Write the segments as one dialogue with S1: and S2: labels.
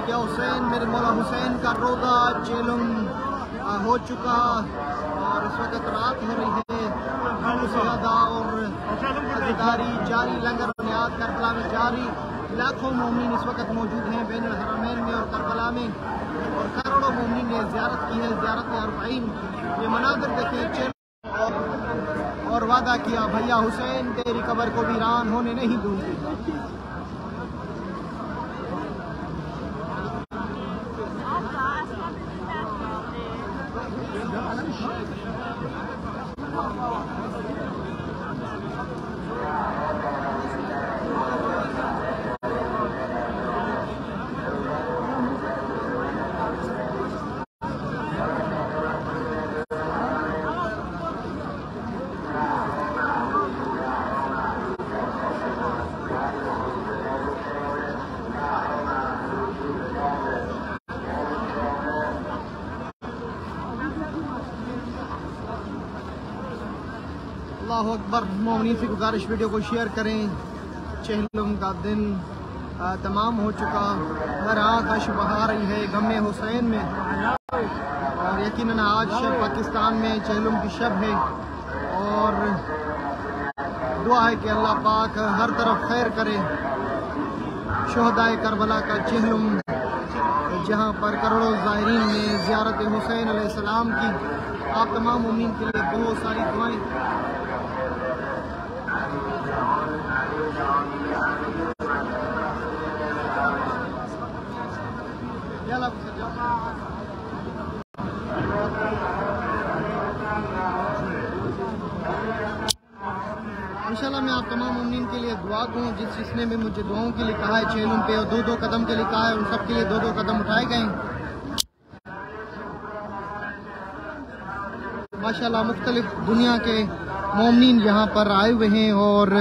S1: क्या हुसैन, मेरे मौला हुसैन का रोज़ा चेलम हो चुका और इस वक्त रात हो रही है। और अज़ीदारी जारी, लंगर बुनियाद करबला में जारी। लाखों मोमिन इस वक्त मौजूद हैं बैनुल हरमैन में और करबला में, और करोड़ों मोमिन ने ज़ियारत की है, ज़ियारत अरबाइन। ये मनाज़िर देखें और वादा किया, भैया हुसैन तेरी कब्र को वीरान होने नहीं दूंगी। अल्लाहु अकबर। मोमिनीन से गुजारिश, वीडियो को शेयर करें। चेहलम का दिन तमाम हो चुका, हर आँख अश बहा रही है गम हुसैन में, और यकीनन आज पाकिस्तान में चेहलम की शब है, और दुआ है कि अल्लाह पाक हर तरफ खैर करे। शोहदाए करबला का चेहलम, जहाँ पर करोड़ों ज़ायरीन ने ज़ियारत हुसैन अलैहिस्सलाम की। आप तमाम मोमिन के लिए बहुत सारी दुआएं। इंशाल्लाह मैं आप तमाम मोमिन के लिए दुआ दूँ। जिसने भी मुझे दुआओं के लिए कहा है, चेहलम पे और 2-2 कदम के लिए कहा है, उन सब के लिए 2-2 कदम उठाए गए। माशाल्लाह मुख्तलिफ दुनिया के मोमिन यहाँ पर आए हुए हैं, और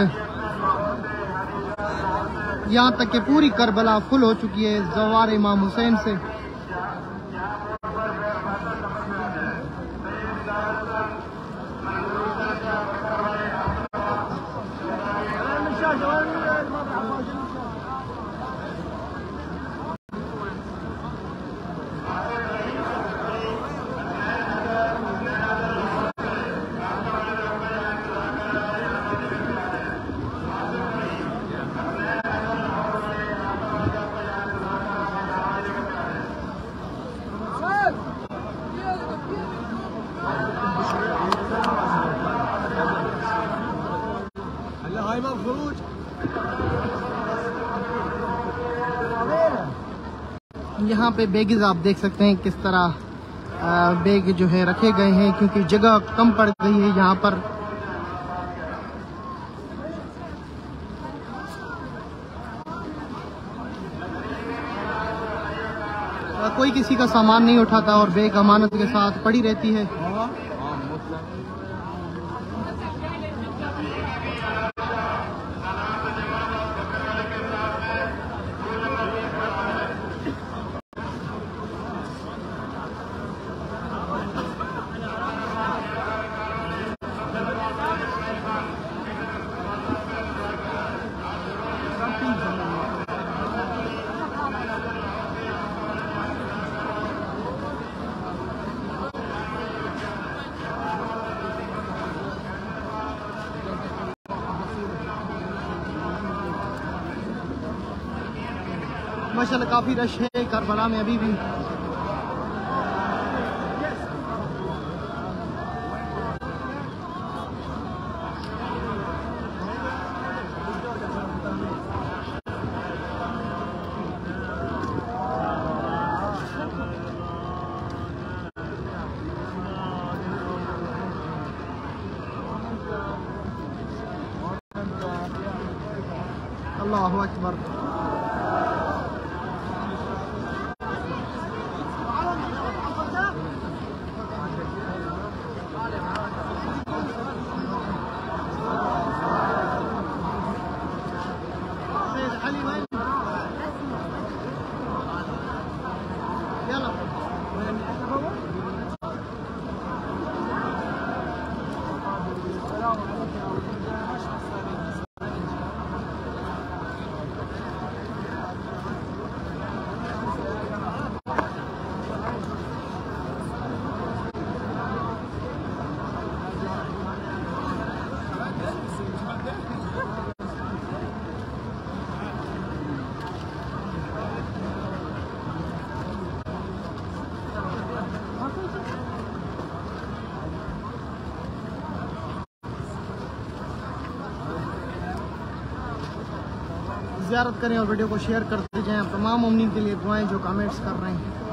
S1: यहाँ तक कि पूरी करबला फुल हो चुकी है ज़वार इमाम हुसैन से। यहाँ पे बैगेज आप देख सकते हैं किस तरह बैग जो है रखे गए हैं, क्योंकि जगह कम पड़ गई है यहाँ पर। कोई किसी का सामान नहीं उठाता और बैग अमानत के साथ पड़ी रहती है। माशाल्लाह काफी रश है करबला में अभी भी। अल्लाहु अकबर। ज़ियारत करें और वीडियो को शेयर करते जाएँ। तमाम मोमिनीन के लिए दुआएं जो कमेंट्स कर रहे हैं।